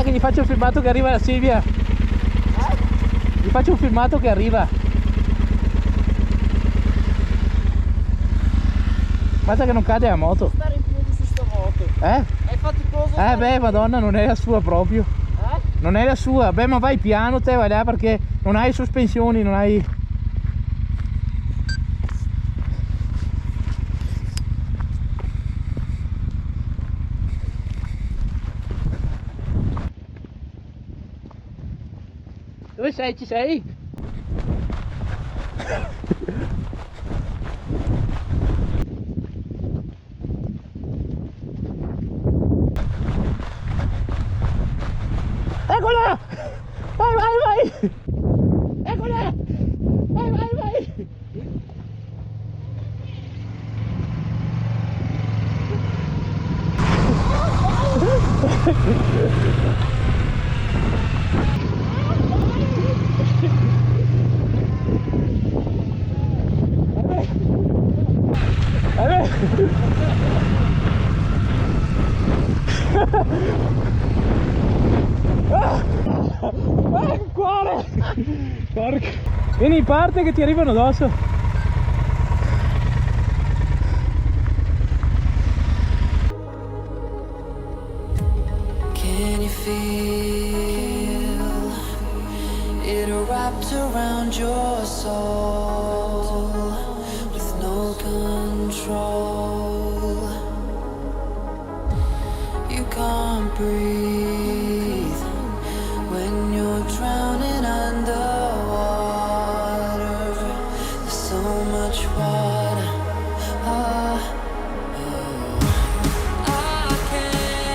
Aspetta che gli faccio il filmato che arriva la Silvia. Gli faccio un filmato che arriva. Basta che non cade la moto. Stare in piedi su sta moto. Eh? È faticoso. Beh, madonna, non è la sua proprio. Non è la sua. Beh, ma vai piano te, vai là, perché non hai sospensioni, non hai... Dove sei? Ci sei? Eccola! Vai, vai, vai! Eccola! Vai, vai, vai! Il cuore! Porca! Vieni in parte che ti arrivano addosso! Can you feel it wrapped around your soul with no control? You can't breathe when you're drowning underwater. There's so much water. I can't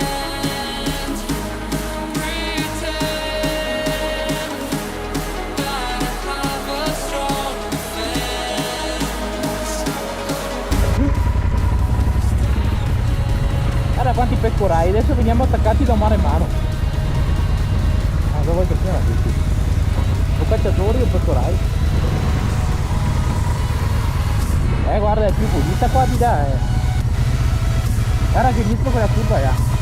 pretend that I have a strong defense. Guarda quanti pecorai, adesso veniamo attaccati da mare mano. Ma cosa vuoi che siano questi? O cacciatori o pecorai? Guarda, è più pulita qua di là, Guarda che inizio quella curva là.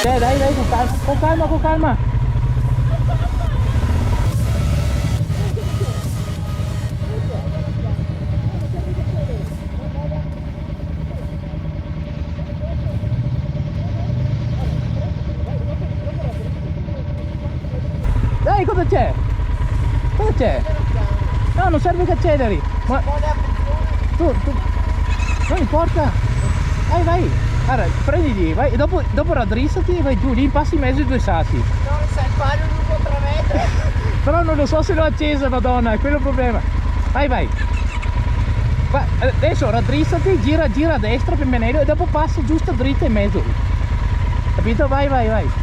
Dai, dai, con calma, con calma, con calma. Dai, cosa c'è? Cosa c'è? No, non serve che acceleri. Ma tu, non importa. Vai, vai. Allora, prenditi, vai, dopo raddrizzati e vai giù, lì passi in mezzo ai due sassi. Non sai fare un lungo 3 metri. Però non lo so se l'ho accesa, madonna, è quello il problema. Vai, vai. Adesso raddrizzati, gira a destra per menello e dopo passi giusto dritta in mezzo. Capito? Vai, vai, vai.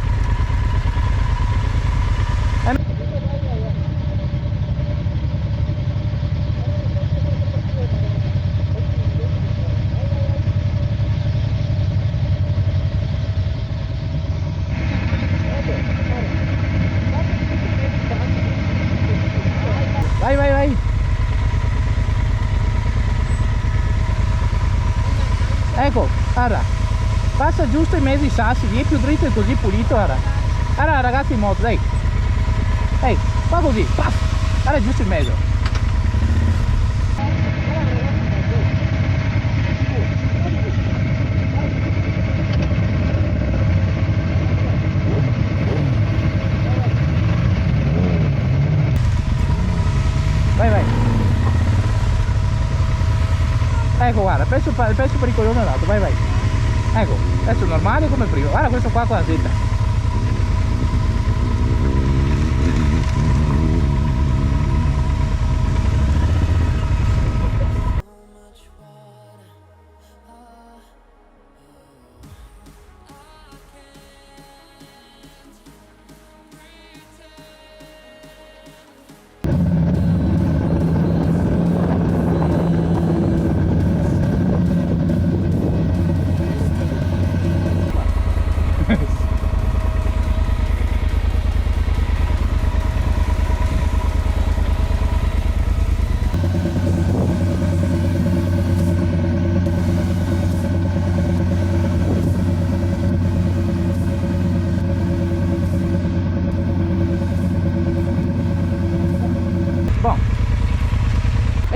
Vai, vai, vai. Ecco, guarda. Passa giusto in mezzo ai sassi, lì è più dritto e così pulito, guarda. Guarda ragazzi in moto, dai. Ehi, fa così, paf. Guarda giusto in mezzo. Vai, vai. Ecco, guarda, il pezzo pericoloso è andato, vai, vai. Ecco, adesso è normale come prima. Guarda questo qua con la setta.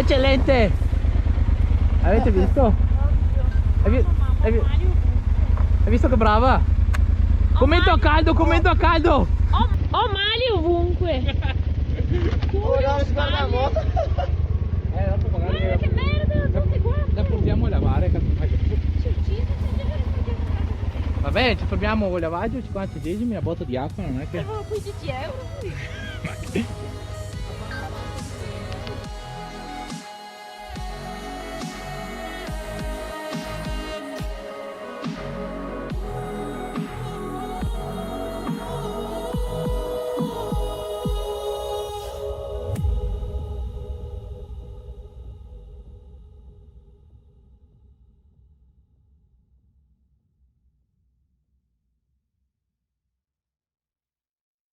Eccellente! Avete visto? Hai visto che brava? Commento a caldo, commento a caldo! Ho mali ovunque. Oh, no, si guarda la moto. Dopo magari Guarda che merda, tutti qua. la portiamo a lavare, capito? Ci uccide, Vabbè, ci fermiamo con il lavaggio, 50 centesimi, una botta di acqua, non è che... servono 15 euro. Ma che...